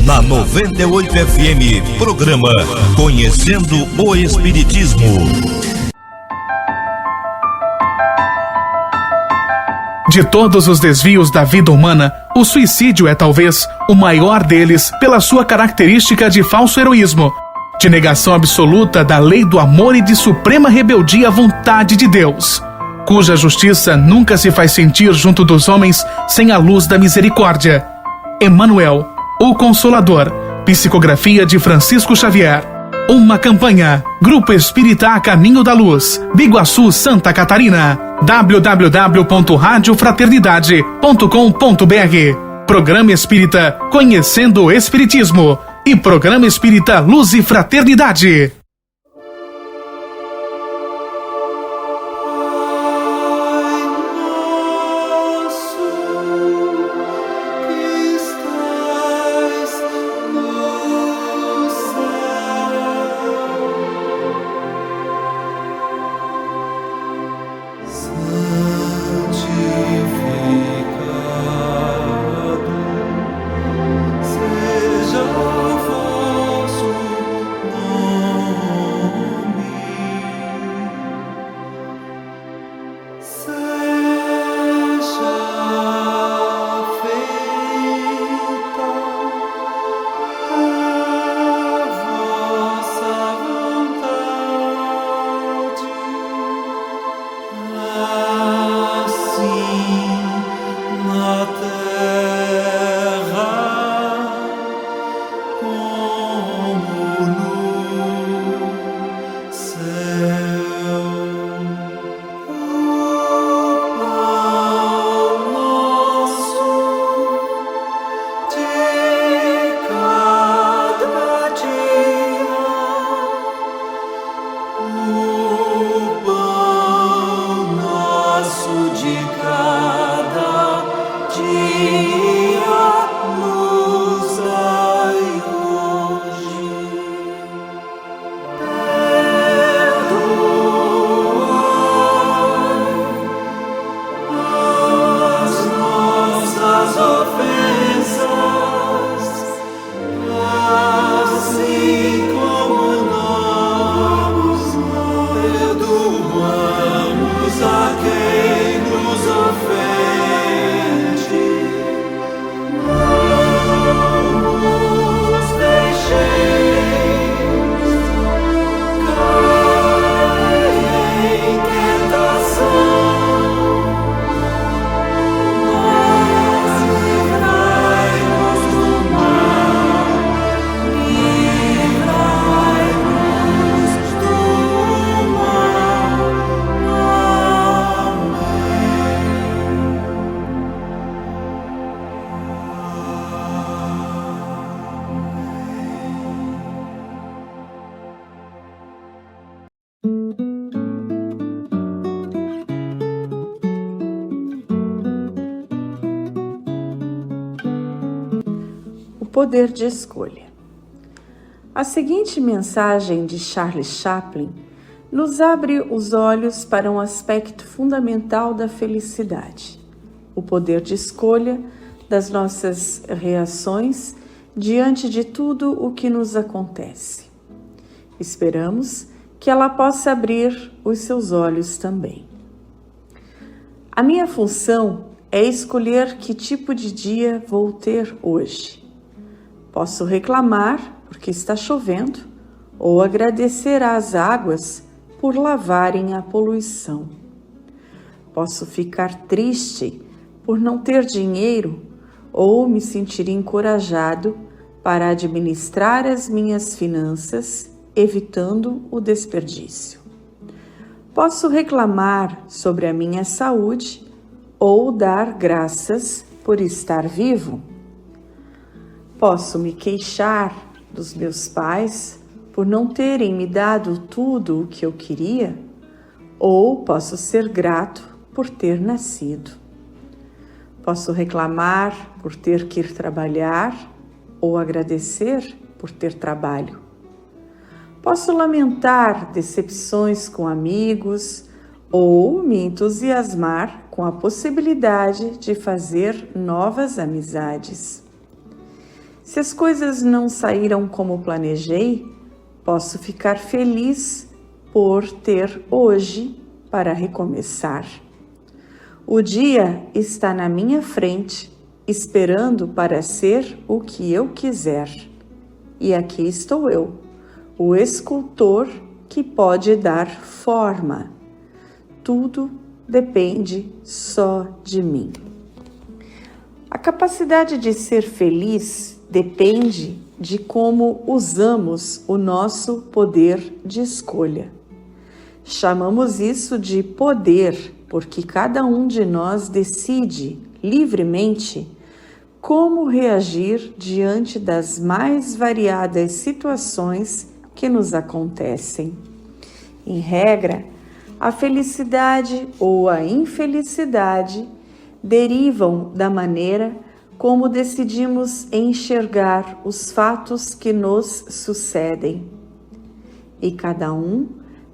Na 98 FM, programa Conhecendo o Espiritismo. De todos os desvios da vida humana, o suicídio é talvez o maior deles pela sua característica de falso heroísmo, de negação absoluta da lei do amor e de suprema rebeldia à vontade de Deus, cuja justiça nunca se faz sentir junto dos homens sem a luz da misericórdia. Emmanuel, o Consolador, psicografia de Francisco Xavier. Uma campanha, Grupo Espírita A Caminho da Luz, Biguaçu, Santa Catarina. www.radiofraternidade.com.br. Programa Espírita Conhecendo o Espiritismo e Programa Espírita Luz e Fraternidade. Poder de escolha. A seguinte mensagem de Charles Chaplin nos abre os olhos para um aspecto fundamental da felicidade: o poder de escolha das nossas reações diante de tudo o que nos acontece. Esperamos que ela possa abrir os seus olhos também. A minha função é escolher que tipo de dia vou ter hoje. Posso reclamar porque está chovendo ou agradecer às águas por lavarem a poluição. Posso ficar triste por não ter dinheiro ou me sentir encorajado para administrar as minhas finanças, evitando o desperdício. Posso reclamar sobre a minha saúde ou dar graças por estar vivo. Posso me queixar dos meus pais por não terem me dado tudo o que eu queria, ou posso ser grato por ter nascido. Posso reclamar por ter que ir trabalhar ou agradecer por ter trabalho. Posso lamentar decepções com amigos ou me entusiasmar com a possibilidade de fazer novas amizades. Se as coisas não saíram como planejei, posso ficar feliz por ter hoje para recomeçar. O dia está na minha frente, esperando para ser o que eu quiser. E aqui estou eu, o escultor que pode dar forma. Tudo depende só de mim. A capacidade de ser feliz depende de como usamos o nosso poder de escolha. Chamamos isso de poder porque cada um de nós decide livremente como reagir diante das mais variadas situações que nos acontecem. Em regra, a felicidade ou a infelicidade derivam da maneira como decidimos enxergar os fatos que nos sucedem. E cada um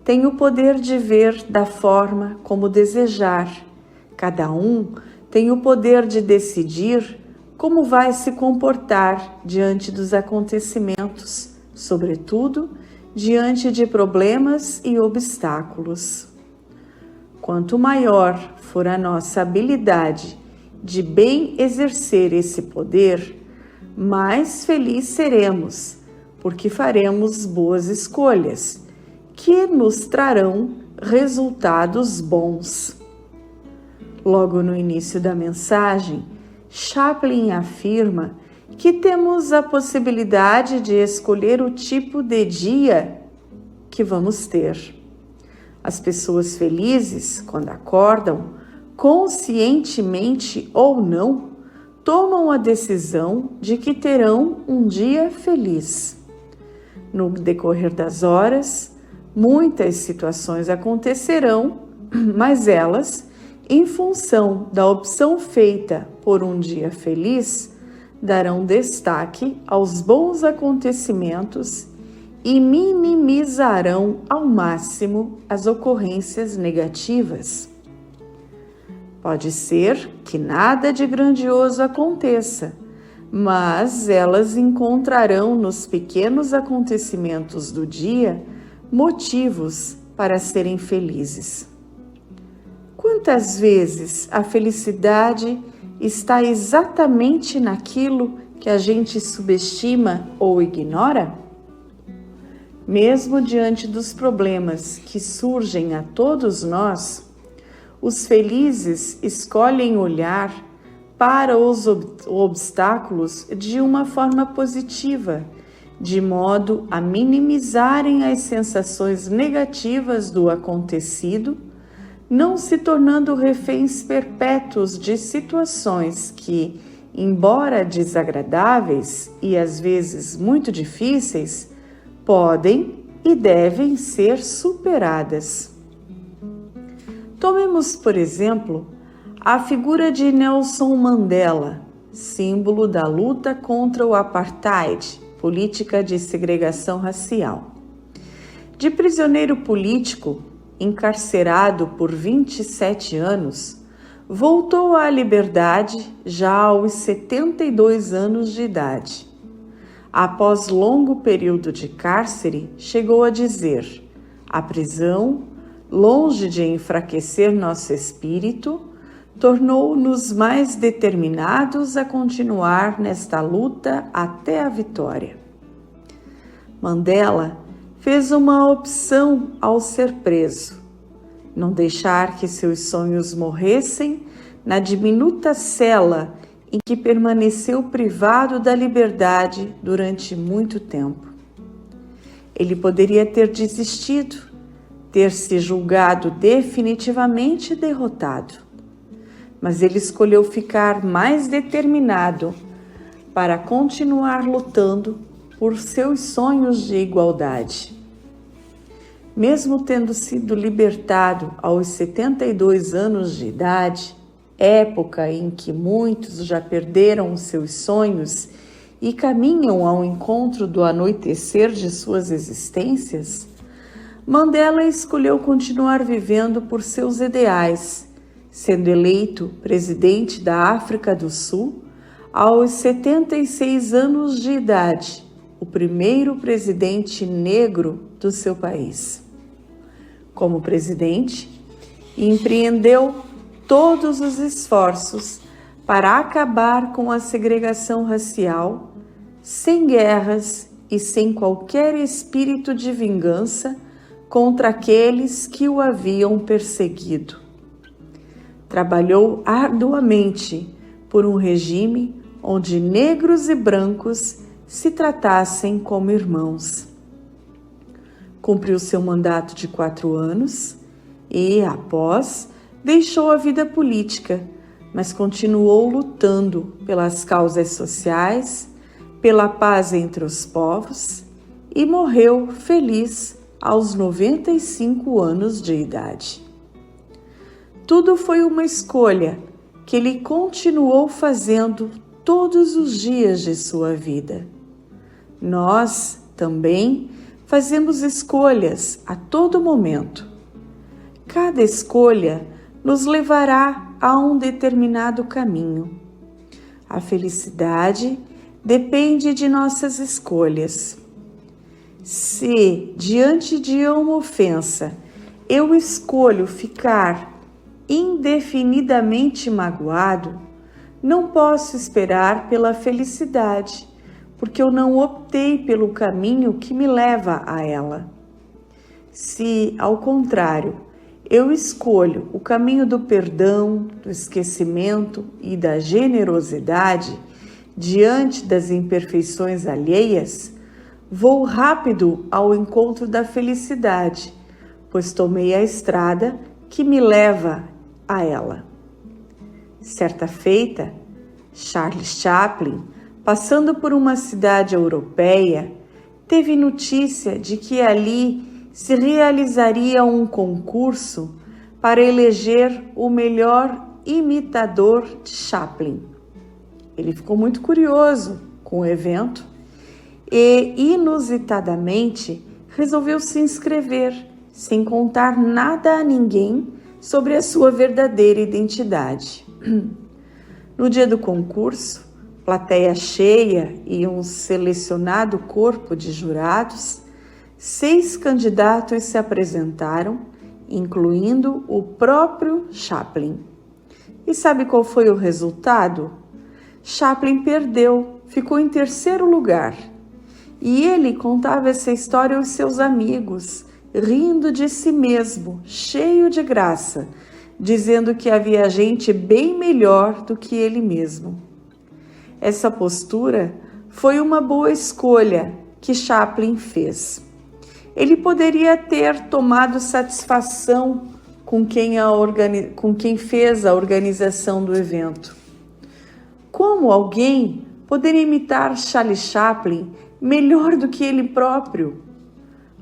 tem o poder de ver da forma como desejar. Cada um tem o poder de decidir como vai se comportar diante dos acontecimentos, sobretudo diante de problemas e obstáculos. Quanto maior for a nossa habilidade de bem exercer esse poder, mais felizes seremos, porque faremos boas escolhas, que nos trarão resultados bons. Logo no início da mensagem, Chaplin afirma que temos a possibilidade de escolher o tipo de dia que vamos ter. As pessoas felizes, quando acordam, conscientemente ou não, tomam a decisão de que terão um dia feliz. No decorrer das horas, muitas situações acontecerão, mas elas, em função da opção feita por um dia feliz, darão destaque aos bons acontecimentos e minimizarão ao máximo as ocorrências negativas. Pode ser que nada de grandioso aconteça, mas elas encontrarão nos pequenos acontecimentos do dia motivos para serem felizes. Quantas vezes a felicidade está exatamente naquilo que a gente subestima ou ignora? Mesmo diante dos problemas que surgem a todos nós, os felizes escolhem olhar para os obstáculos de uma forma positiva, de modo a minimizarem as sensações negativas do acontecido, não se tornando reféns perpétuos de situações que, embora desagradáveis e às vezes muito difíceis, podem e devem ser superadas. Tomemos, por exemplo, a figura de Nelson Mandela, símbolo da luta contra o apartheid, política de segregação racial. De prisioneiro político, encarcerado por 27 anos, voltou à liberdade já aos 72 anos de idade. Após longo período de cárcere, chegou a dizer: a prisão, longe de enfraquecer nosso espírito, tornou-nos mais determinados a continuar nesta luta até a vitória. Mandela fez uma opção ao ser preso: não deixar que seus sonhos morressem na diminuta cela em que permaneceu privado da liberdade durante muito tempo. Ele poderia ter desistido, ter se julgado definitivamente derrotado, mas ele escolheu ficar mais determinado para continuar lutando por seus sonhos de igualdade. Mesmo tendo sido libertado aos 72 anos de idade, época em que muitos já perderam seus sonhos e caminham ao encontro do anoitecer de suas existências, Mandela escolheu continuar vivendo por seus ideais, sendo eleito presidente da África do Sul aos 76 anos de idade, o primeiro presidente negro do seu país. Como presidente, empreendeu todos os esforços para acabar com a segregação racial, sem guerras e sem qualquer espírito de vingança contra aqueles que o haviam perseguido. Trabalhou arduamente por um regime onde negros e brancos se tratassem como irmãos. Cumpriu seu mandato de 4 anos e, após, deixou a vida política, mas continuou lutando pelas causas sociais, pela paz entre os povos e morreu feliz aos 95 anos de idade. Tudo foi uma escolha que ele continuou fazendo todos os dias de sua vida. Nós também fazemos escolhas a todo momento. Cada escolha nos levará a um determinado caminho. A felicidade depende de nossas escolhas. Se, diante de uma ofensa, eu escolho ficar indefinidamente magoado, não posso esperar pela felicidade, porque eu não optei pelo caminho que me leva a ela. Se, ao contrário, eu escolho o caminho do perdão, do esquecimento e da generosidade diante das imperfeições alheias, vou rápido ao encontro da felicidade, pois tomei a estrada que me leva a ela. Certa feita, Charles Chaplin, passando por uma cidade europeia, teve notícia de que ali se realizaria um concurso para eleger o melhor imitador de Chaplin. Ele ficou muito curioso com o evento e, inusitadamente, resolveu se inscrever, sem contar nada a ninguém sobre a sua verdadeira identidade. No dia do concurso, plateia cheia e um selecionado corpo de jurados, 6 candidatos se apresentaram, incluindo o próprio Chaplin. E sabe qual foi o resultado? Chaplin perdeu, ficou em 3º lugar. E ele contava essa história aos seus amigos, rindo de si mesmo, cheio de graça, dizendo que havia gente bem melhor do que ele mesmo. Essa postura foi uma boa escolha que Chaplin fez. Ele poderia ter tomado satisfação com quem fez a organização do evento. Como alguém poderia imitar Charlie Chaplin melhor do que ele próprio?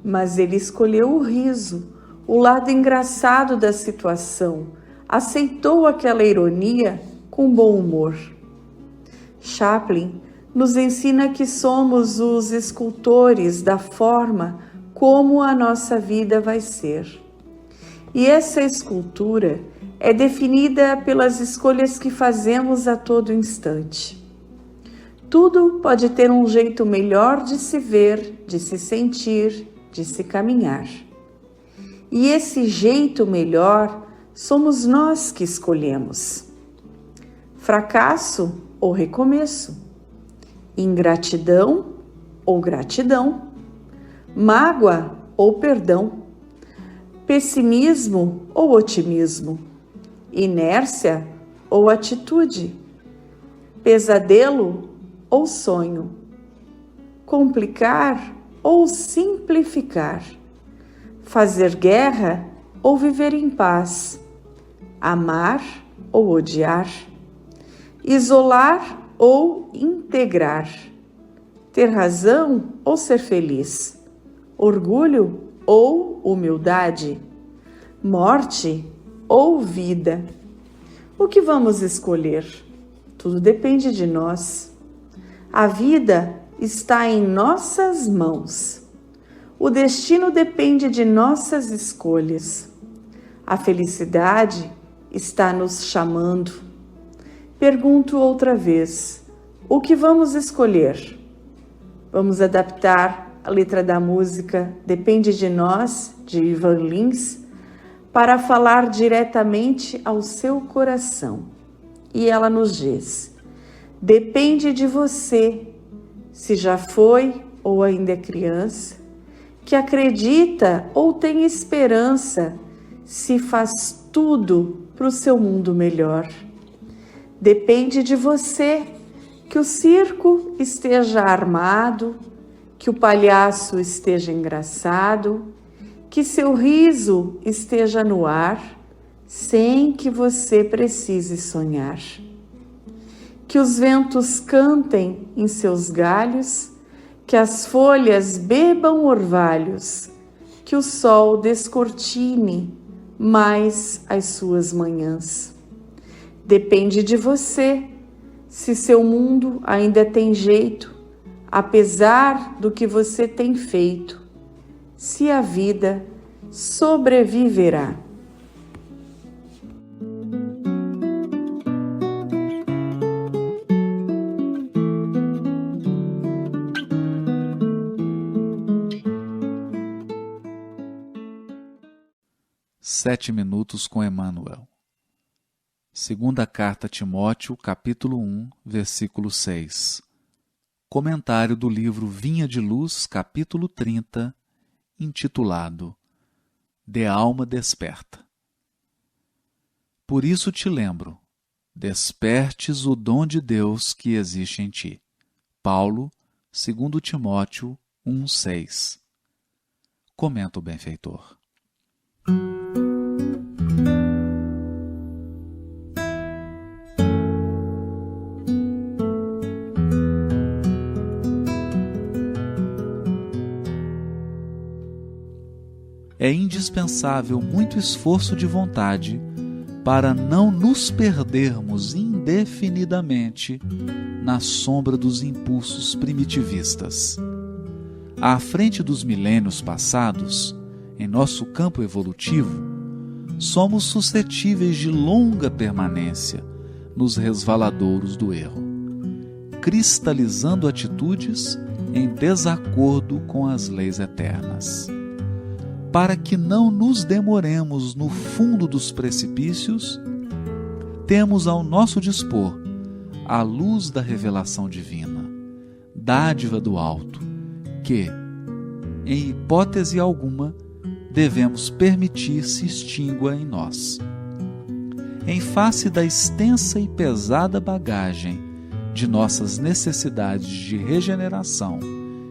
Mas ele escolheu o riso, o lado engraçado da situação, aceitou aquela ironia com bom humor. Chaplin nos ensina que somos os escultores da forma como a nossa vida vai ser. E essa escultura é definida pelas escolhas que fazemos a todo instante. Tudo pode ter um jeito melhor de se ver, de se sentir, de se caminhar. E esse jeito melhor somos nós que escolhemos. Fracasso ou recomeço, ingratidão ou gratidão, mágoa ou perdão, pessimismo ou otimismo, inércia ou atitude, pesadelo ou sonho, complicar ou simplificar, fazer guerra ou viver em paz, amar ou odiar, isolar ou integrar, ter razão ou ser feliz, orgulho ou humildade, morte ou vida. O que vamos escolher? Tudo depende de nós. A vida está em nossas mãos. O destino depende de nossas escolhas. A felicidade está nos chamando. Pergunto outra vez: O que vamos escolher? Vamos adaptar a letra da música Depende de Nós, de Ivan Lins, para falar diretamente ao seu coração. E ela nos diz: depende de você, se já foi ou ainda é criança, que acredita ou tem esperança, se faz tudo para o seu mundo melhor. Depende de você, que o circo esteja armado, que o palhaço esteja engraçado, que seu riso esteja no ar, sem que você precise sonhar. Que os ventos cantem em seus galhos, que as folhas bebam orvalhos, que o sol descortine mais as suas manhãs. Depende de você, se seu mundo ainda tem jeito, apesar do que você tem feito, se a vida sobreviverá. Sete minutos com Emmanuel. Segunda carta a Timóteo, capítulo 1, versículo 6. Comentário do livro Vinha de Luz, capítulo 30, intitulado De Alma Desperta. Por isso te lembro, despertes o dom de Deus que existe em ti. Paulo, 2 Timóteo 1,6. Comenta o benfeitor. É indispensável muito esforço de vontade para não nos perdermos indefinidamente na sombra dos impulsos primitivistas. À frente dos milênios passados, em nosso campo evolutivo, somos suscetíveis de longa permanência nos resvaladouros do erro, cristalizando atitudes em desacordo com as leis eternas. Para que não nos demoremos no fundo dos precipícios, temos ao nosso dispor a luz da revelação divina, dádiva do alto, que, em hipótese alguma, devemos permitir se extingua em nós. Em face da extensa e pesada bagagem de nossas necessidades de regeneração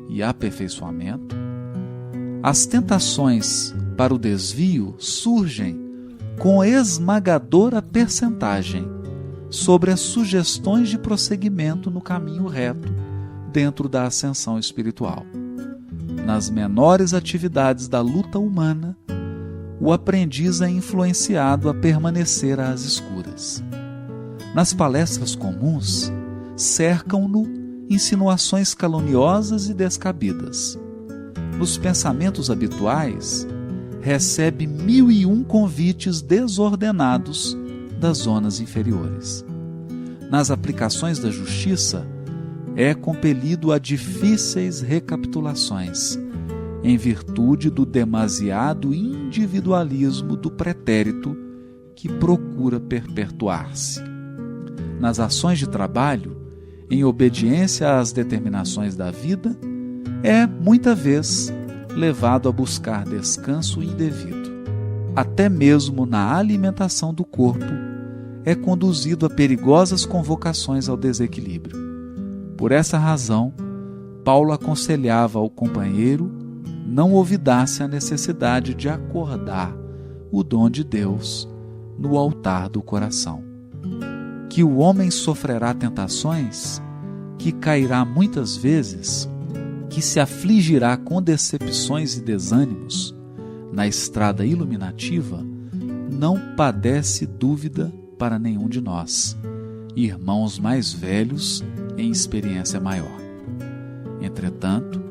e aperfeiçoamento, as tentações para o desvio surgem com esmagadora percentagem sobre as sugestões de prosseguimento no caminho reto dentro da ascensão espiritual. Nas menores atividades da luta humana, o aprendiz é influenciado a permanecer às escuras. Nas palestras comuns, cercam-no insinuações caluniosas e descabidas. Nos pensamentos habituais, recebe 1001 convites desordenados das zonas inferiores. Nas aplicações da justiça, é compelido a difíceis recapitulações, em virtude do demasiado individualismo do pretérito que procura perpetuar-se. Nas ações de trabalho, em obediência às determinações da vida, é, muita vez, levado a buscar descanso indevido. Até mesmo na alimentação do corpo, é conduzido a perigosas convocações ao desequilíbrio. Por essa razão, Paulo aconselhava ao companheiro não olvidasse a necessidade de acordar o dom de Deus no altar do coração. Que o homem sofrerá tentações, que cairá muitas vezes, que se afligirá com decepções e desânimos na estrada iluminativa, não padece dúvida para nenhum de nós, irmãos mais velhos em experiência maior. Entretanto,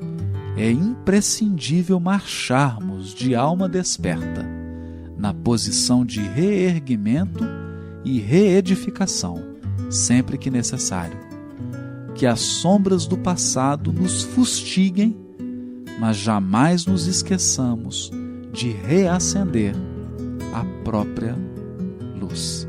é imprescindível marcharmos de alma desperta, na posição de reerguimento e reedificação, sempre que necessário, que as sombras do passado nos fustiguem, mas jamais nos esqueçamos de reacender a própria luz.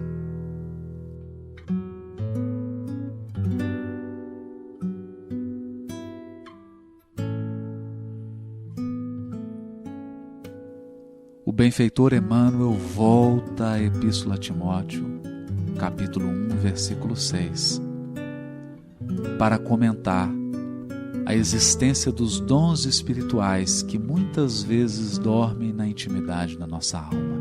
O benfeitor Emmanuel volta à Epístola a Timóteo, capítulo 1, versículo 6, para comentar a existência dos dons espirituais que muitas vezes dormem na intimidade da nossa alma.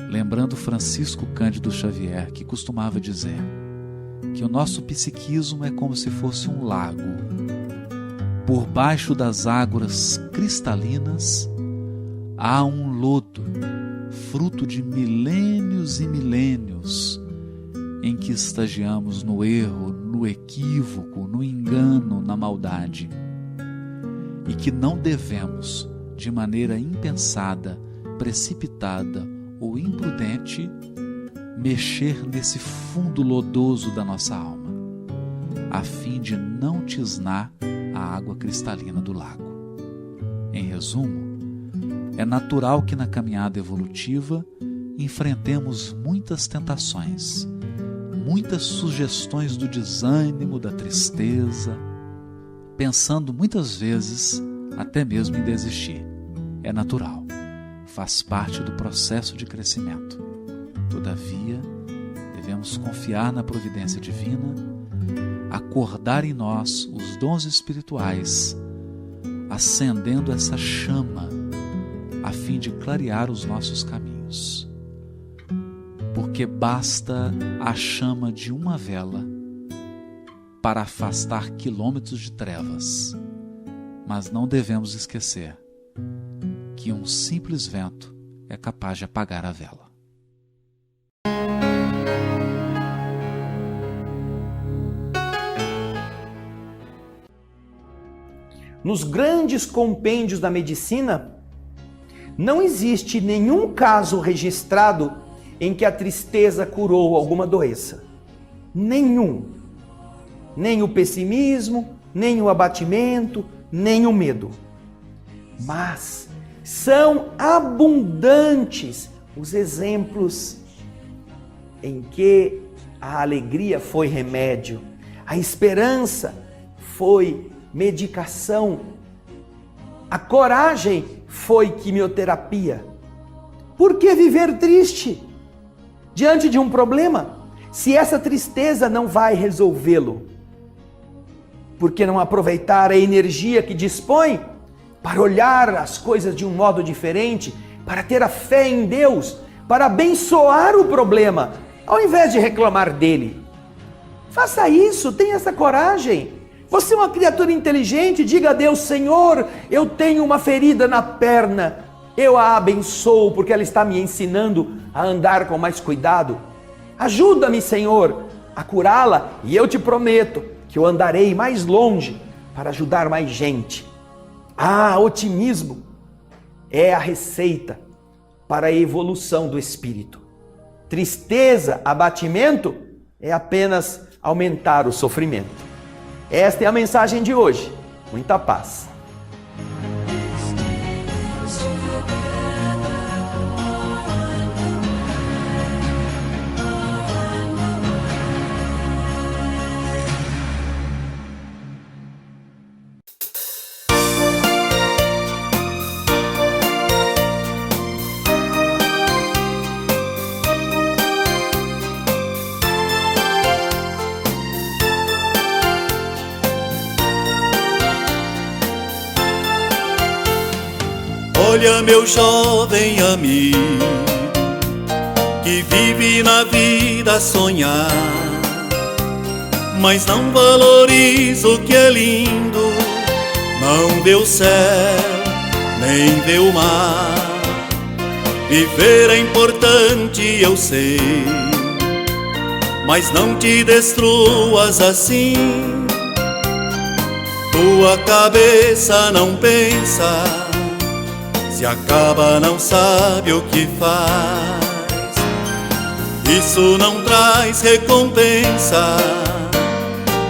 Lembrando Francisco Cândido Xavier, que costumava dizer que o nosso psiquismo é como se fosse um lago. Por baixo das águas cristalinas há um lodo, fruto de milênios e milênios, em que estagiamos no erro, no equívoco, no engano, na maldade, e que não devemos, de maneira impensada, precipitada ou imprudente, mexer nesse fundo lodoso da nossa alma, a fim de não tisnar a água cristalina do lago. Em resumo, é natural que na caminhada evolutiva enfrentemos muitas tentações, muitas sugestões do desânimo, da tristeza, pensando muitas vezes até mesmo em desistir. É natural, faz parte do processo de crescimento. Todavia, devemos confiar na providência divina, acordar em nós os dons espirituais, acendendo essa chama a fim de clarear os nossos caminhos. Porque basta a chama de uma vela para afastar quilômetros de trevas, mas não devemos esquecer que um simples vento é capaz de apagar a vela. Nos grandes compêndios da medicina, não existe nenhum caso registrado em que a tristeza curou alguma doença. Nenhum. Nem o pessimismo, nem o abatimento, nem o medo. Mas são abundantes os exemplos em que a alegria foi remédio, a esperança foi medicação, a coragem foi quimioterapia. Por que viver triste diante de um problema, se essa tristeza não vai resolvê-lo? Por que não aproveitar a energia que dispõe para olhar as coisas de um modo diferente, para ter a fé em Deus, para abençoar o problema, ao invés de reclamar dele? Faça isso, tenha essa coragem. Você é uma criatura inteligente, diga a Deus: Senhor, eu tenho uma ferida na perna, eu a abençoo porque ela está me ensinando a andar com mais cuidado. Ajuda-me, Senhor, a curá-la e eu te prometo que eu andarei mais longe para ajudar mais gente. Otimismo é a receita para a evolução do espírito. Tristeza, abatimento é apenas aumentar o sofrimento. Esta é a mensagem de hoje. Muita paz. Olha, meu jovem amigo, que vive na vida a sonhar, mas não valoriza o que é lindo, não vê o céu, nem vê o mar. Viver é importante, eu sei, mas não te destruas assim. Tua cabeça não pensa, se acaba não sabe o que faz. Isso não traz recompensa,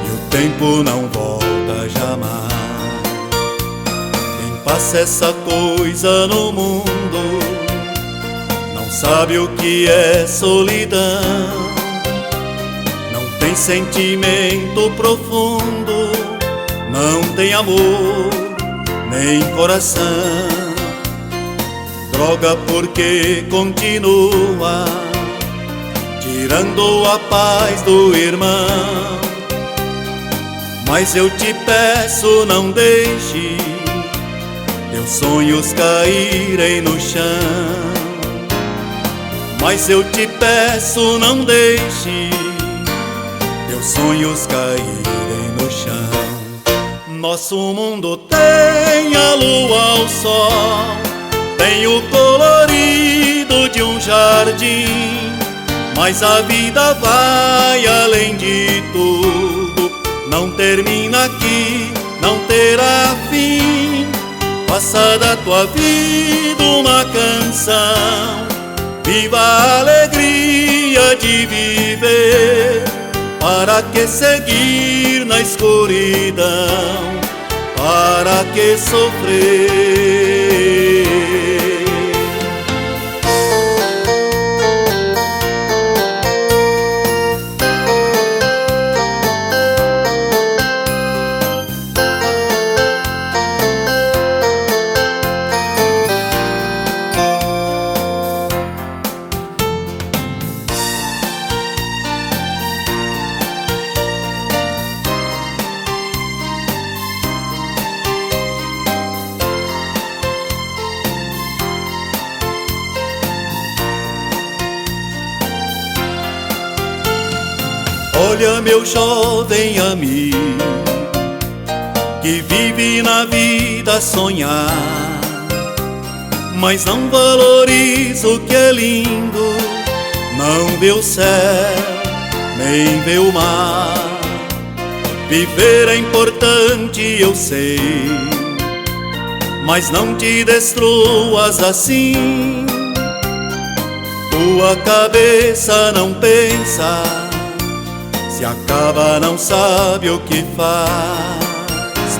e tempo não volta jamais. Quem passa essa coisa no mundo não sabe o que é solidão. Não tem sentimento profundo, não tem amor nem coração. Droga porque continua tirando a paz do irmão. Mas eu te peço, não deixe teus sonhos caírem no chão. Mas eu te peço, não deixe teus sonhos caírem no chão. Nosso mundo tem a lua, o sol, tem o colorido de um jardim. Mas a vida vai além de tudo, não termina aqui, não terá fim. Faça da tua vida uma canção, viva a alegria de viver. Para que seguir na escuridão? Para que sofrer? Olha, meu jovem amigo, que vive na vida a sonhar, mas não valoriza o que é lindo. Não vê o céu, nem vê o mar. Viver é importante, eu sei, mas não te destruas assim. Tua cabeça não pensa, se acaba não sabe o que faz.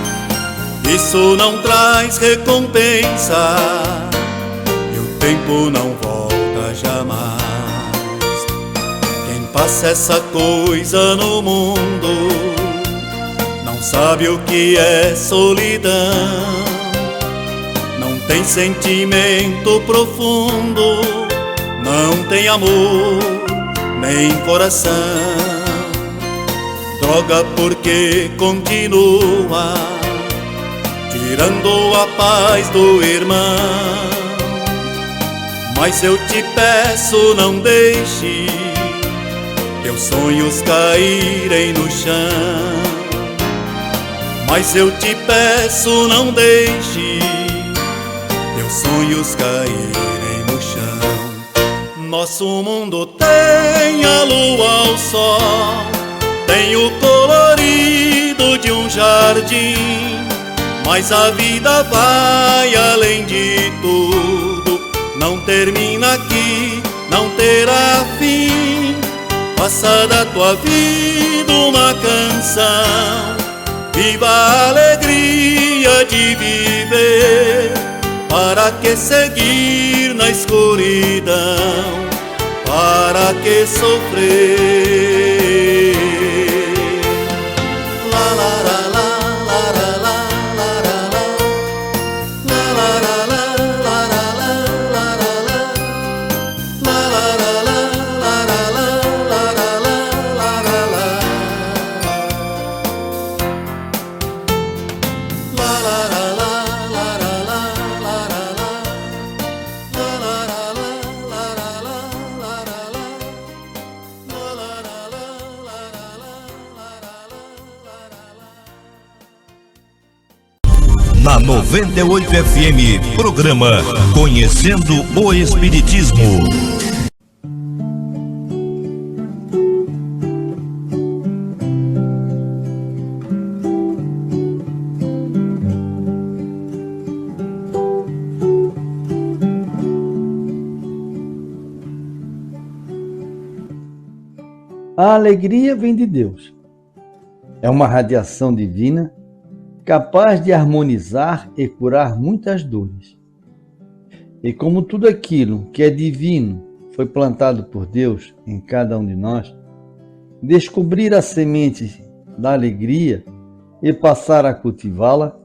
Isso não traz recompensa e o tempo não volta jamais. Quem passa essa coisa no mundo não sabe o que é solidão. Não tem sentimento profundo, não tem amor nem coração. Droga porque continua tirando a paz do irmão. Mas eu te peço, não deixe teus sonhos caírem no chão. Mas eu te peço, não deixe teus sonhos caírem no chão. Nosso mundo tem a lua, o sol, tem o colorido de um jardim. Mas a vida vai além de tudo, não termina aqui, não terá fim. Faça da tua vida uma canção, viva a alegria de viver. Para que seguir na escuridão? Para que sofrer? Na 98 FM, programa Conhecendo o Espiritismo. A alegria vem de Deus. É uma radiação divina capaz de harmonizar e curar muitas dores. E como tudo aquilo que é divino foi plantado por Deus em cada um de nós, descobrir a semente da alegria e passar a cultivá-la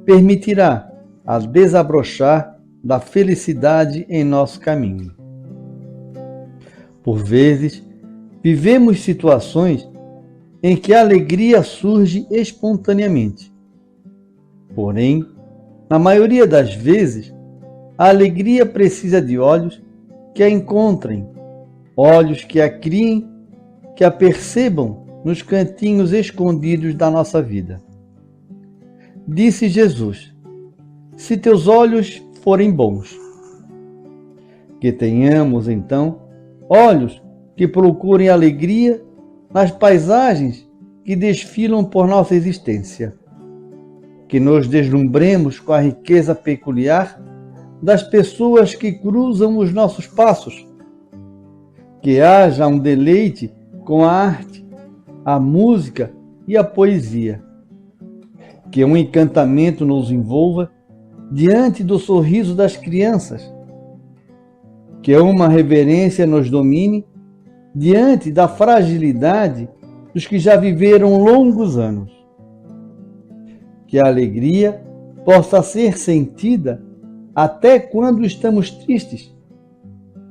permitirá a desabrochar da felicidade em nosso caminho. Por vezes, vivemos situações em que a alegria surge espontaneamente. Porém, na maioria das vezes, a alegria precisa de olhos que a encontrem, olhos que a criem, que a percebam nos cantinhos escondidos da nossa vida. Disse Jesus: se teus olhos forem bons. Que tenhamos, então, olhos que procurem alegria nas paisagens que desfilam por nossa existência. Que nos deslumbremos com a riqueza peculiar das pessoas que cruzam os nossos passos. Que haja um deleite com a arte, a música e a poesia. Que um encantamento nos envolva diante do sorriso das crianças. Que uma reverência nos domine diante da fragilidade dos que já viveram longos anos. Que a alegria possa ser sentida até quando estamos tristes,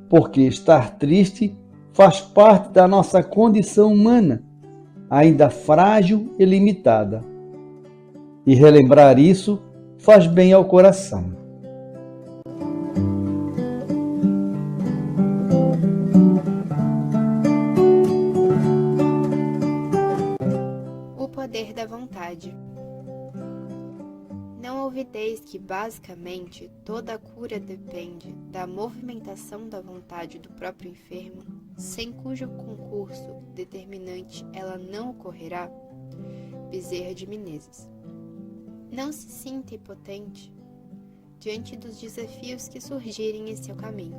porque estar triste faz parte da nossa condição humana, ainda frágil e limitada. E relembrar isso faz bem ao coração. O poder da vontade. Não ouvideis que, basicamente, toda a cura depende da movimentação da vontade do próprio enfermo, sem cujo concurso determinante ela não ocorrerá? Bezerra de Menezes. Não se sinta impotente diante dos desafios que surgirem em seu caminho.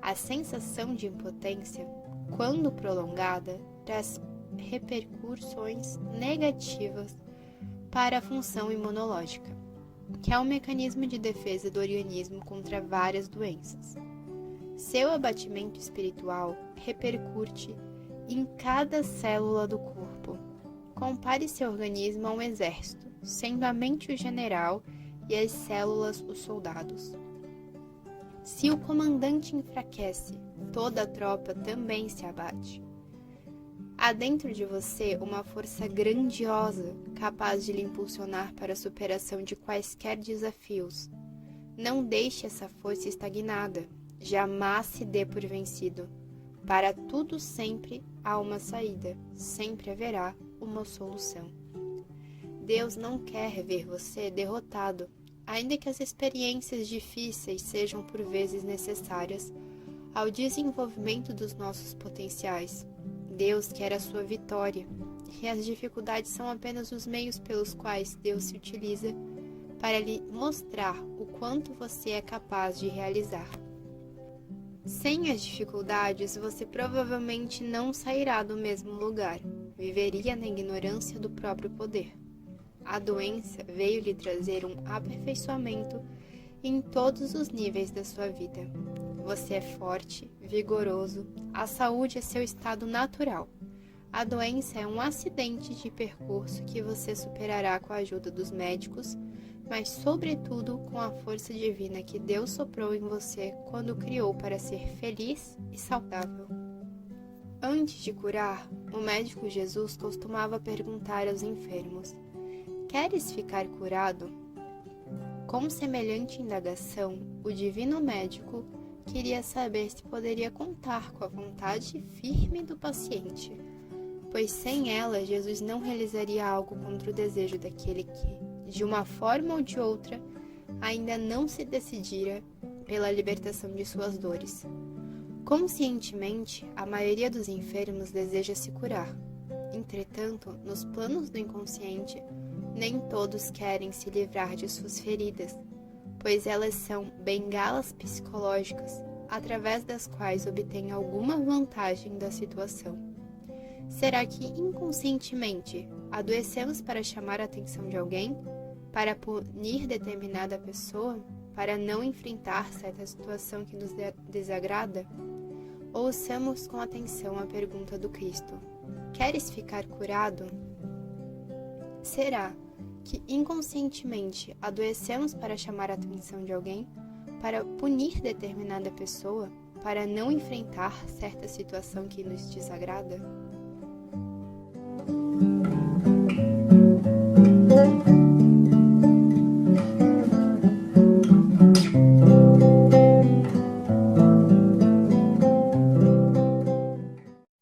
A sensação de impotência, quando prolongada, traz repercussões negativas para a função imunológica, que é um mecanismo de defesa do organismo contra várias doenças. Seu abatimento espiritual repercute em cada célula do corpo. Compare seu organismo a um exército, sendo a mente o general e as células os soldados. Se o comandante enfraquece, toda a tropa também se abate. Há dentro de você uma força grandiosa, capaz de lhe impulsionar para a superação de quaisquer desafios. Não deixe essa força estagnada, jamais se dê por vencido. Para tudo sempre há uma saída, sempre haverá uma solução. Deus não quer ver você derrotado, ainda que as experiências difíceis sejam por vezes necessárias ao desenvolvimento dos nossos potenciais. Deus quer a sua vitória, e as dificuldades são apenas os meios pelos quais Deus se utiliza para lhe mostrar o quanto você é capaz de realizar. Sem as dificuldades, você provavelmente não sairá do mesmo lugar, viveria na ignorância do próprio poder. A doença veio lhe trazer um aperfeiçoamento em todos os níveis da sua vida. Você é forte, vigoroso, a saúde é seu estado natural. A doença é um acidente de percurso que você superará com a ajuda dos médicos, mas sobretudo com a força divina que Deus soprou em você quando o criou para ser feliz e saudável. Antes de curar, o médico Jesus costumava perguntar aos enfermos: "Queres ficar curado?" Com semelhante indagação, o divino médico queria saber se poderia contar com a vontade firme do paciente, pois sem ela Jesus não realizaria algo contra o desejo daquele que, de uma forma ou de outra, ainda não se decidira pela libertação de suas dores. Conscientemente, a maioria dos enfermos deseja se curar. Entretanto, nos planos do inconsciente, nem todos querem se livrar de suas feridas, pois elas são bengalas psicológicas, através das quais obtêm alguma vantagem da situação. Será que inconscientemente Adoecemos para chamar a atenção de alguém? Para punir determinada pessoa? Para não enfrentar certa situação que nos desagrada? Ouçamos com atenção a pergunta do Cristo: queres ficar curado? Será que inconscientemente adoecemos para chamar a atenção de alguém? Para punir determinada pessoa? Para não enfrentar certa situação que nos desagrada?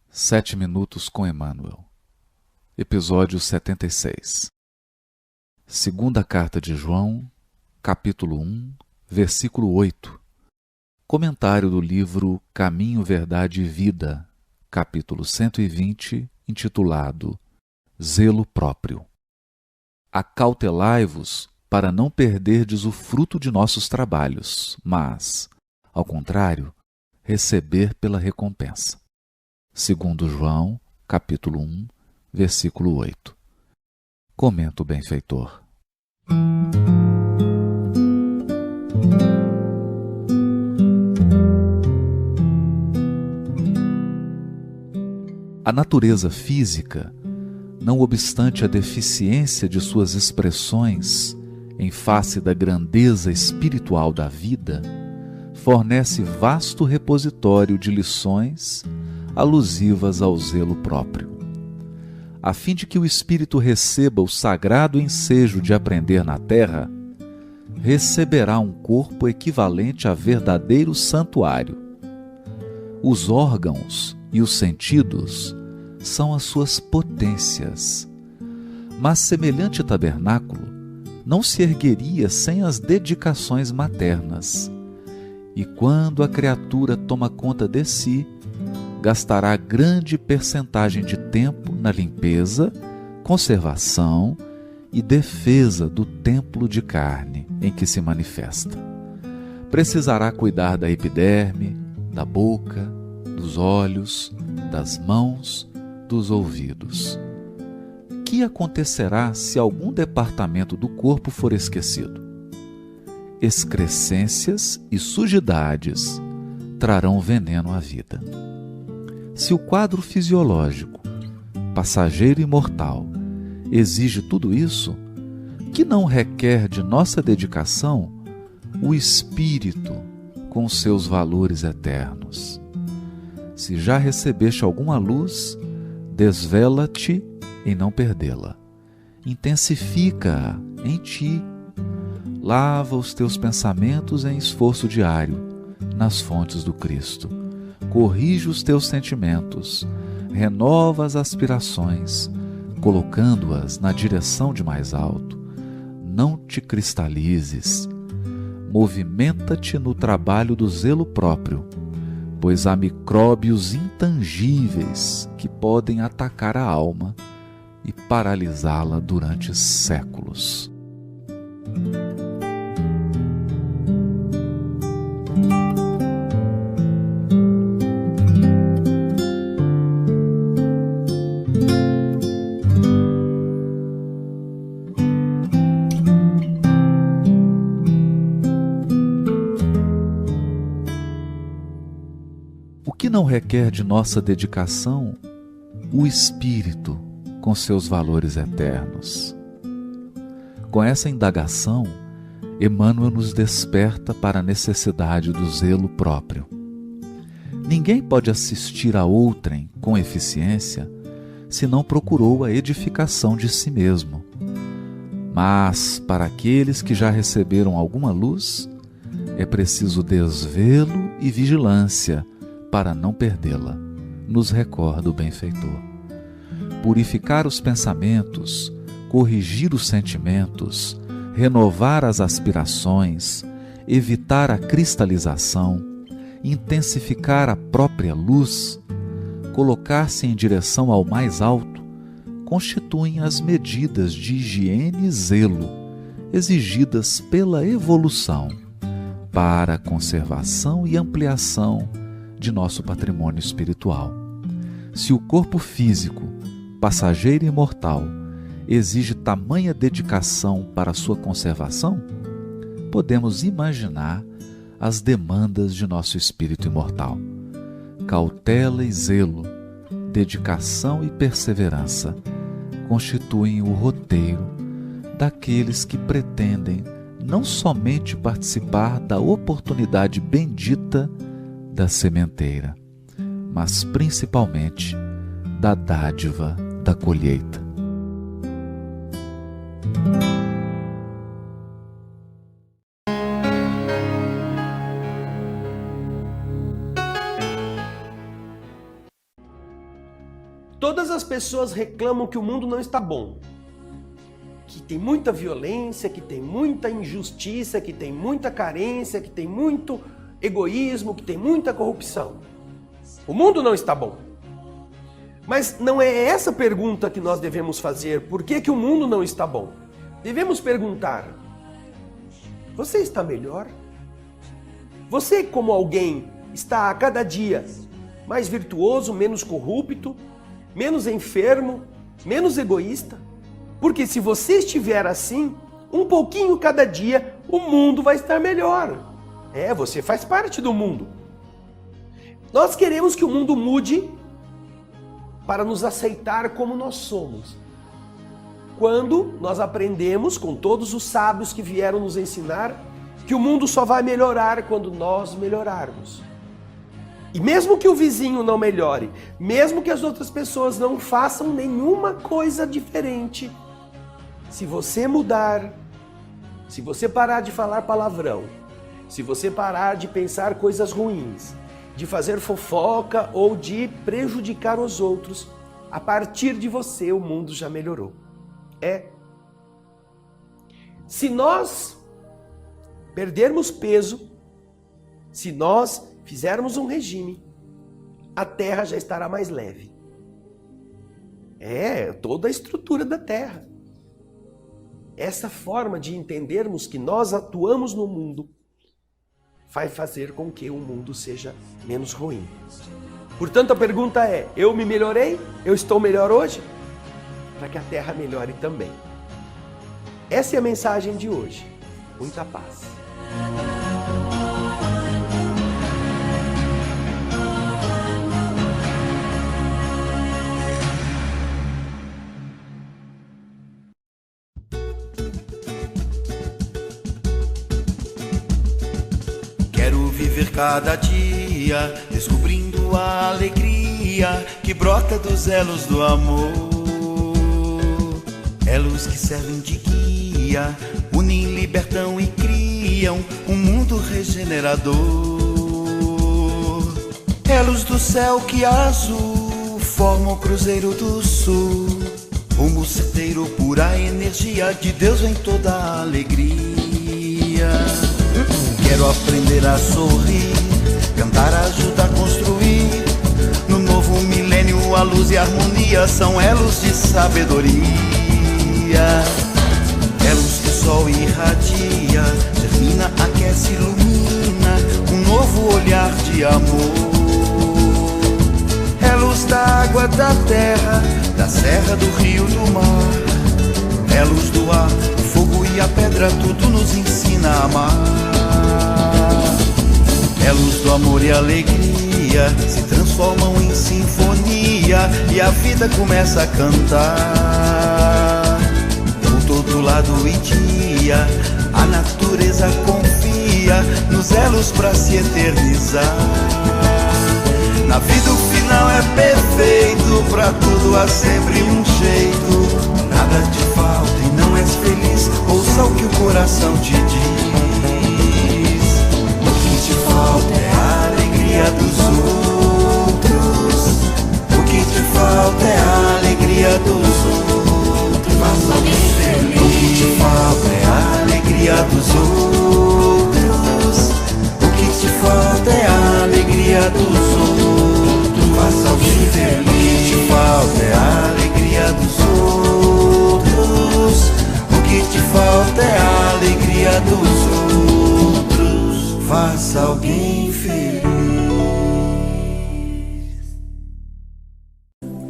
Sete Minutos com Emmanuel. Episódio 76. Segunda Carta de João, capítulo 1, versículo 8. Comentário do livro Caminho, Verdade e Vida, capítulo 120, intitulado Zelo Próprio. Acautelai-vos para não perderdes o fruto de nossos trabalhos, mas, ao contrário, receber pela recompensa. Segundo João, capítulo 1, versículo 8. Comenta o benfeitor. A natureza física, não obstante a deficiência de suas expressões em face da grandeza espiritual da vida, fornece vasto repositório de lições alusivas ao zelo próprio. A fim de que o espírito receba o sagrado ensejo de aprender na terra, receberá um corpo equivalente a verdadeiro santuário. Os órgãos e os sentidos são as suas potências, mas semelhante tabernáculo não se ergueria sem as dedicações maternas, e quando a criatura toma conta de si, gastará grande percentagem de tempo na limpeza, conservação e defesa do templo de carne em que se manifesta. Precisará cuidar da epiderme, da boca, dos olhos, das mãos, dos ouvidos. Que acontecerá se algum departamento do corpo for esquecido? Excrescências e sujidades trarão veneno à vida. Se o quadro fisiológico, passageiro e mortal, exige tudo isso, que não requer de nossa dedicação o espírito com seus valores eternos? Se já recebeste alguma luz, desvela-te em não perdê-la. Intensifica-a em ti. Lava os teus pensamentos em esforço diário nas fontes do Cristo. Corrige os teus sentimentos, renova as aspirações, colocando-as na direção de mais alto. Não te cristalizes. Movimenta-te no trabalho do zelo próprio, pois há micróbios intangíveis que podem atacar a alma e paralisá-la durante séculos. O que não requer de nossa dedicação? O espírito com seus valores eternos. Com essa indagação, Emmanuel nos desperta para a necessidade do zelo próprio. Ninguém pode assistir a outrem com eficiência se não procurou a edificação de si mesmo. Mas, para aqueles que já receberam alguma luz, é preciso desvelo e vigilância para não perdê-la, nos recorda o benfeitor. Purificar os pensamentos, corrigir os sentimentos, renovar as aspirações, evitar a cristalização, intensificar a própria luz, colocar-se em direção ao mais alto, constituem as medidas de higiene e zelo exigidas pela evolução para a conservação e ampliação de nosso patrimônio espiritual. Se o corpo físico, passageiro e mortal, exige tamanha dedicação para sua conservação? Podemos imaginar as demandas de nosso espírito imortal. Cautela e zelo, dedicação e perseverança constituem o roteiro daqueles que pretendem não somente participar da oportunidade bendita da sementeira, mas principalmente da dádiva da colheita. Todas as pessoas reclamam que o mundo não está bom, que tem muita violência, que tem muita injustiça, que tem muita carência, que tem muito egoísmo, que tem muita corrupção. O mundo não está bom. Mas não é essa pergunta que nós devemos fazer. Por que o mundo não está bom? Devemos perguntar: você está melhor? Você, como alguém, está a cada dia mais virtuoso, menos corrupto, menos enfermo, menos egoísta? Porque se você estiver assim, um pouquinho cada dia, o mundo vai estar melhor. Você faz parte do mundo. Nós queremos que o mundo mude para nos aceitar como nós somos. Quando nós aprendemos com todos os sábios que vieram nos ensinar que o mundo só vai melhorar quando nós melhorarmos. E mesmo que o vizinho não melhore, mesmo que as outras pessoas não façam nenhuma coisa diferente, se você mudar, se você parar de falar palavrão, se você parar de pensar coisas ruins, de fazer fofoca ou de prejudicar os outros, a partir de você o mundo já melhorou. Se nós perdermos peso, se nós fizermos um regime, a Terra já estará mais leve. Toda a estrutura da Terra. Essa forma de entendermos que nós atuamos no mundo vai fazer com que o mundo seja menos ruim. Portanto, a pergunta é: eu me melhorei? Eu estou melhor hoje? Para que a Terra melhore também. Essa é a mensagem de hoje. Muita paz. Quero viver cada dia, descobrindo a alegria que brota dos elos do amor. Elos que servem de guia, unem, libertam e criam um mundo regenerador. Elos do céu que azul formam o cruzeiro do sul, rumo certeiro, pura energia de Deus em toda a alegria. Quero aprender a sorrir, cantar, ajudar a construir. No novo milênio a luz e a harmonia são elos de sabedoria. Elos que o sol irradia, germina, aquece, ilumina um novo olhar de amor. Elos da água, da terra, da serra, do rio, do mar. Elos do ar, o fogo e a pedra, tudo nos ensina a amar. Elos do amor e alegria se transformam em sinfonia e a vida começa a cantar. Por todo lado e dia, a natureza confia nos elos pra se eternizar. Na vida o final é perfeito, pra tudo há sempre um jeito. Nada te falta e não és feliz, ouça o que o coração te diz. O que te falta é a alegria dos outros. O que te falta é a alegria dos outros. Faça alguém feliz. O que te falta é a alegria dos outros. O que te falta é a alegria dos outros. Faça alguém feliz. O que te falta é a alegria dos outros. O que te falta é a alegria dos outros. Faça alguém feliz.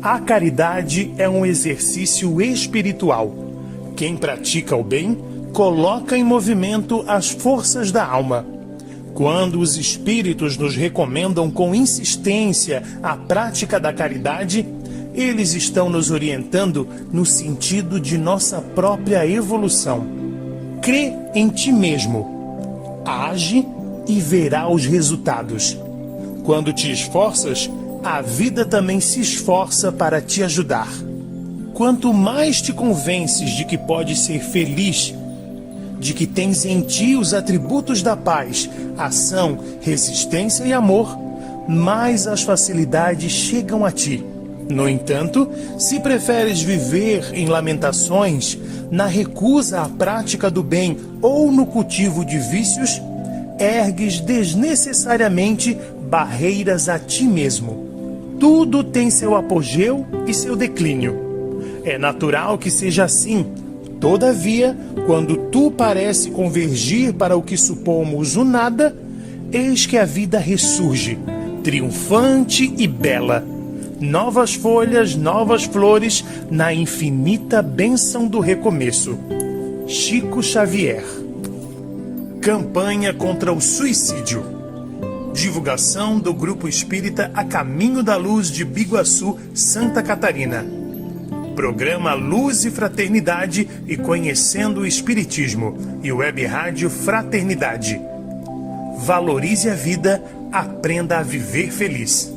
A caridade é um exercício espiritual. Quem pratica o bem, coloca em movimento as forças da alma. Quando os espíritos nos recomendam com insistência a prática da caridade, eles estão nos orientando no sentido de nossa própria evolução. Crê em ti mesmo. Age e verá os resultados. Quando te esforças, a vida também se esforça para te ajudar. Quanto mais te convences de que podes ser feliz, de que tens em ti os atributos da paz, ação, resistência e amor, mais as facilidades chegam a ti. No entanto, se preferes viver em lamentações, na recusa à prática do bem ou no cultivo de vícios, ergues desnecessariamente barreiras a ti mesmo. Tudo tem seu apogeu e seu declínio. É natural que seja assim. Todavia, quando tu parece convergir para o que supomos o nada, eis que a vida ressurge, triunfante e bela. Novas folhas, novas flores, na infinita bênção do recomeço. Chico Xavier. Campanha contra o suicídio. Divulgação do Grupo Espírita A Caminho da Luz de Biguaçu, Santa Catarina. Programa Luz e Fraternidade e Conhecendo o Espiritismo e Web Rádio Fraternidade. Valorize a vida, aprenda a viver feliz.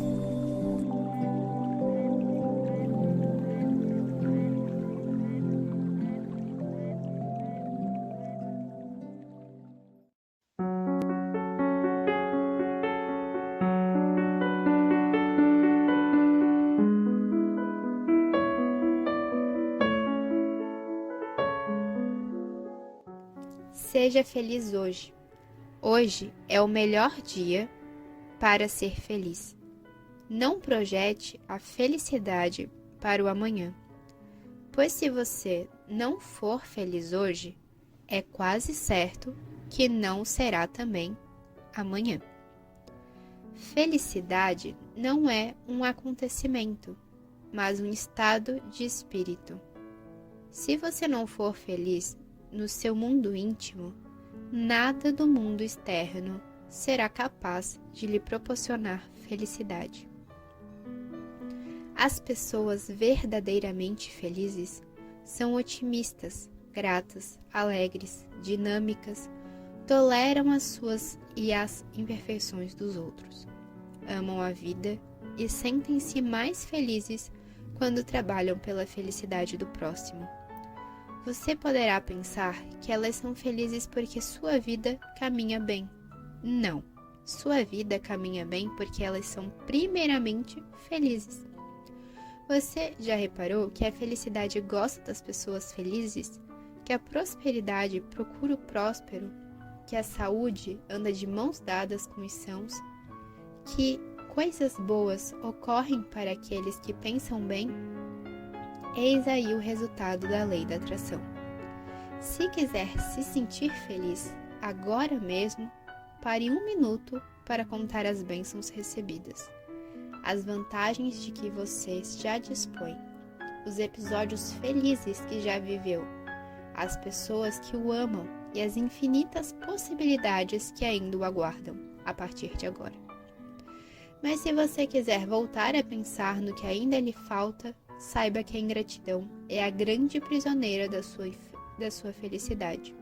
Seja feliz hoje. Hoje é o melhor dia para ser feliz. Não projete a felicidade para o amanhã, pois se você não for feliz hoje, é quase certo que não será também amanhã. Felicidade não é um acontecimento, mas um estado de espírito. Se você não for feliz no seu mundo íntimo, nada do mundo externo será capaz de lhe proporcionar felicidade. As pessoas verdadeiramente felizes são otimistas, gratas, alegres, dinâmicas, toleram as suas e as imperfeições dos outros, amam a vida e sentem-se mais felizes quando trabalham pela felicidade do próximo. Você poderá pensar que elas são felizes porque sua vida caminha bem. Não, sua vida caminha bem porque elas são primeiramente felizes. Você já reparou que a felicidade gosta das pessoas felizes? Que a prosperidade procura o próspero? Que a saúde anda de mãos dadas com os sãos? Que coisas boas ocorrem para aqueles que pensam bem? Eis aí o resultado da lei da atração. Se quiser se sentir feliz agora mesmo, pare 1 minuto para contar as bênçãos recebidas, as vantagens de que você já dispõe, os episódios felizes que já viveu, as pessoas que o amam e as infinitas possibilidades que ainda o aguardam a partir de agora. Mas se você quiser voltar a pensar no que ainda lhe falta, saiba que a ingratidão é a grande prisioneira da sua felicidade.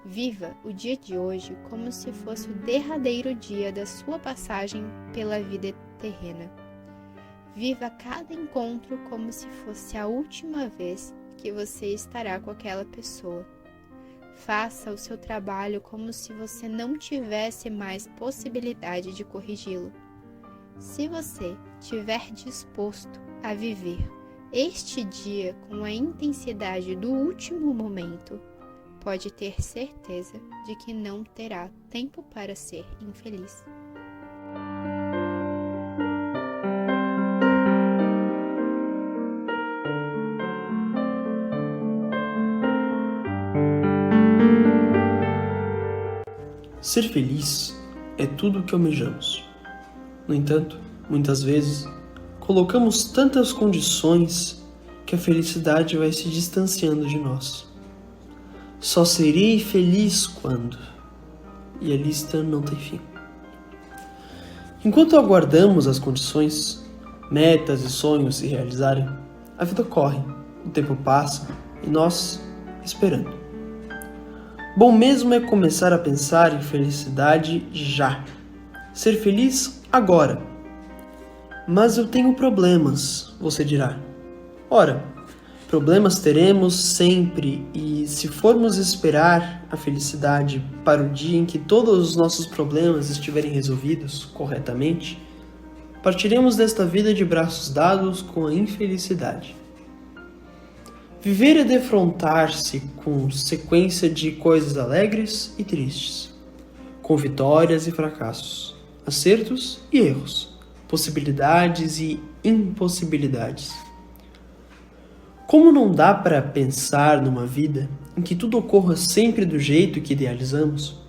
Viva o dia de hoje como se fosse o derradeiro dia da sua passagem pela vida terrena. Viva cada encontro como se fosse a última vez que você estará com aquela pessoa. Faça o seu trabalho como se você não tivesse mais possibilidade de corrigi-lo. Se você estiver disposto a viver este dia com a intensidade do último momento, pode ter certeza de que não terá tempo para ser infeliz. Ser feliz é tudo o que almejamos. No entanto, muitas vezes, colocamos tantas condições que a felicidade vai se distanciando de nós. Só serei feliz quando... E a lista não tem fim. Enquanto aguardamos as condições, metas e sonhos se realizarem, a vida corre, o tempo passa e nós esperando. Bom mesmo é começar a pensar em felicidade já. Ser feliz agora. Mas eu tenho problemas, você dirá. Ora, problemas teremos sempre e se formos esperar a felicidade para o dia em que todos os nossos problemas estiverem resolvidos corretamente, partiremos desta vida de braços dados com a infelicidade. Viver é defrontar-se com sequência de coisas alegres e tristes, com vitórias e fracassos, acertos e erros, possibilidades e impossibilidades. Como não dá para pensar numa vida em que tudo ocorra sempre do jeito que idealizamos,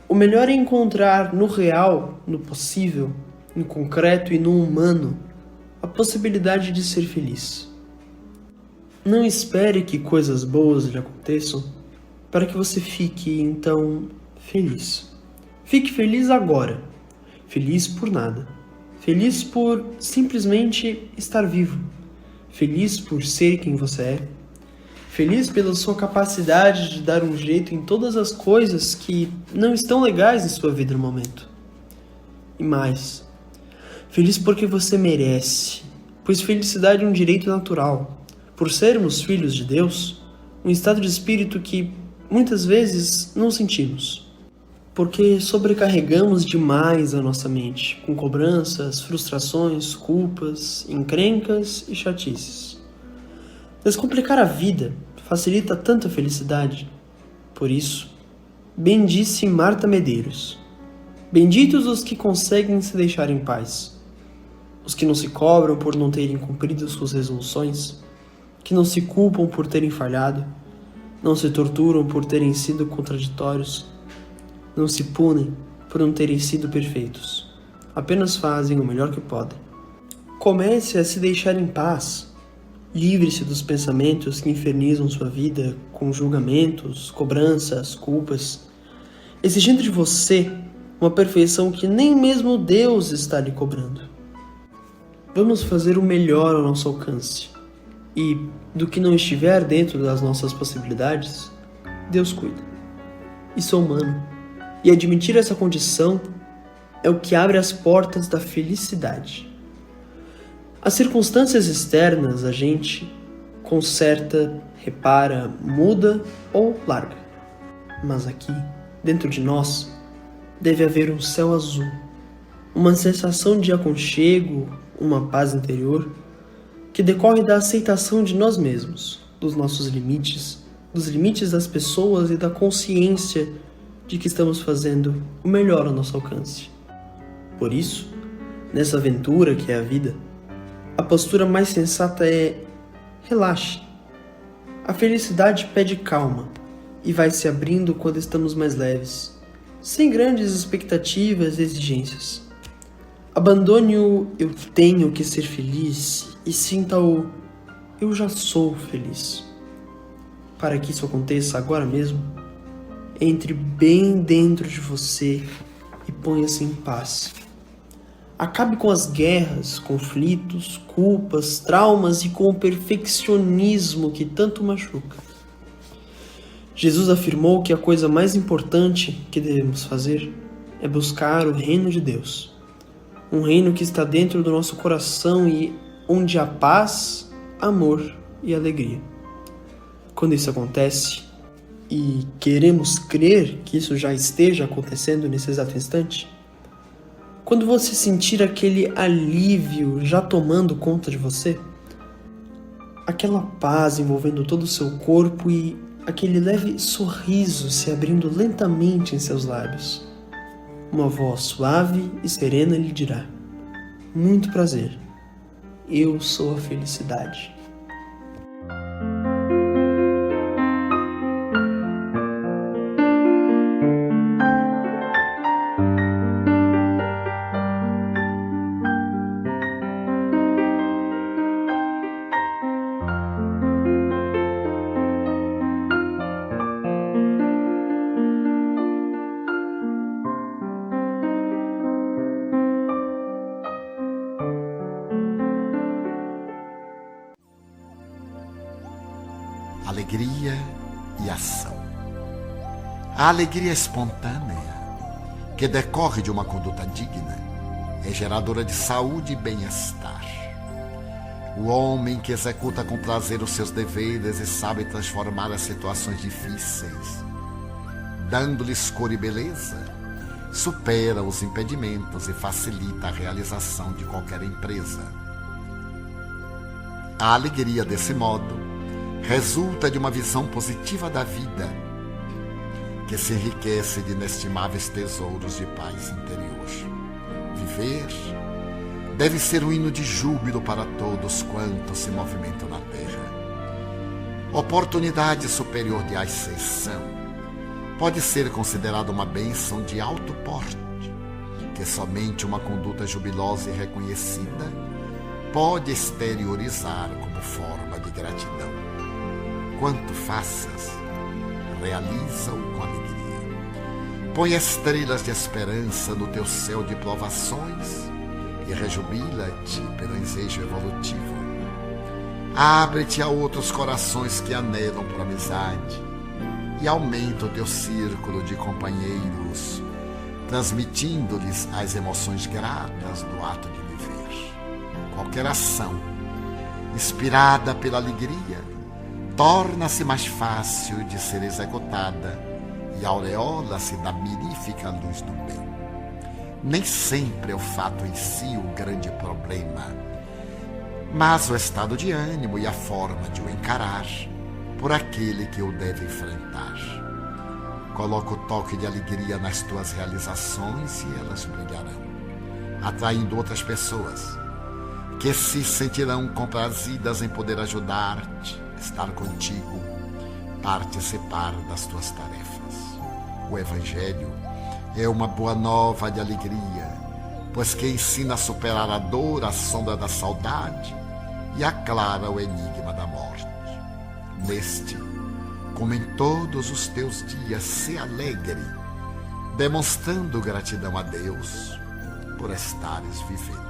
o melhor é encontrar no real, no possível, no concreto e no humano, a possibilidade de ser feliz. Não espere que coisas boas lhe aconteçam para que você fique, então, feliz. Fique feliz agora. Feliz por nada. Feliz por simplesmente estar vivo. Feliz por ser quem você é. Feliz pela sua capacidade de dar um jeito em todas as coisas que não estão legais em sua vida no momento. E mais, feliz porque você merece, pois felicidade é um direito natural. Por sermos filhos de Deus, um estado de espírito que muitas vezes não sentimos. Porque sobrecarregamos demais a nossa mente, com cobranças, frustrações, culpas, encrencas e chatices. Descomplicar a vida facilita tanta felicidade. Por isso, bem disse Marta Medeiros: benditos os que conseguem se deixar em paz, os que não se cobram por não terem cumprido suas resoluções, que não se culpam por terem falhado, não se torturam por terem sido contraditórios, não se punem por não terem sido perfeitos, apenas fazem o melhor que podem. Comece a se deixar em paz. Livre-se dos pensamentos que infernizam sua vida com julgamentos, cobranças, culpas, exigindo de você uma perfeição que nem mesmo Deus está lhe cobrando. Vamos fazer o melhor ao nosso alcance. E, do que não estiver dentro das nossas possibilidades, Deus cuida. E sou humano. E admitir essa condição é o que abre as portas da felicidade. As circunstâncias externas a gente conserta, repara, muda ou larga. Mas aqui, dentro de nós, deve haver um céu azul, uma sensação de aconchego, uma paz interior, que decorre da aceitação de nós mesmos, dos nossos limites, dos limites das pessoas e da consciência de que estamos fazendo o melhor ao nosso alcance. Por isso, nessa aventura que é a vida, a postura mais sensata é: relaxe. A felicidade pede calma e vai se abrindo quando estamos mais leves, sem grandes expectativas e exigências. Abandone o eu tenho que ser feliz e sinta o eu já sou feliz. Para que isso aconteça agora mesmo, entre bem dentro de você e ponha-se em paz. Acabe com as guerras, conflitos, culpas, traumas e com o perfeccionismo que tanto machuca. Jesus afirmou que a coisa mais importante que devemos fazer é buscar o reino de Deus. Um reino que está dentro do nosso coração e onde há paz, amor e alegria. Quando isso acontece, e queremos crer que isso já esteja acontecendo nesse exato instante, quando você sentir aquele alívio já tomando conta de você, aquela paz envolvendo todo o seu corpo e aquele leve sorriso se abrindo lentamente em seus lábios, uma voz suave e serena lhe dirá: muito prazer, eu sou a felicidade. A alegria espontânea, que decorre de uma conduta digna, é geradora de saúde e bem-estar. O homem que executa com prazer os seus deveres e sabe transformar as situações difíceis, dando-lhes cor e beleza, supera os impedimentos e facilita a realização de qualquer empresa. A alegria, desse modo, resulta de uma visão positiva da vida, que se enriquece de inestimáveis tesouros de paz interior. Viver deve ser um hino de júbilo para todos quantos se movimentam na terra. Oportunidade superior de ascensão pode ser considerada uma bênção de alto porte, que somente uma conduta jubilosa e reconhecida pode exteriorizar como forma de gratidão. Quanto faças, realiza-o com alegria. Põe estrelas de esperança no teu céu de provações e rejubila-te pelo ensejo evolutivo. Abre-te a outros corações que anelam por amizade e aumenta o teu círculo de companheiros, transmitindo-lhes as emoções gratas do ato de viver. Qualquer ação inspirada pela alegria torna-se mais fácil de ser executada e aureola-se da mirífica luz do bem. Nem sempre é o fato em si o grande problema, mas o estado de ânimo e a forma de o encarar por aquele que o deve enfrentar. Coloca o toque de alegria nas tuas realizações e elas brilharão, atraindo outras pessoas que se sentirão comprazidas em poder ajudar-te, estar contigo, participar das tuas tarefas. O Evangelho é uma boa nova de alegria, pois que ensina a superar a dor, a sombra da saudade e aclara o enigma da morte. Neste, como em todos os teus dias, se alegre, demonstrando gratidão a Deus por estares vivendo.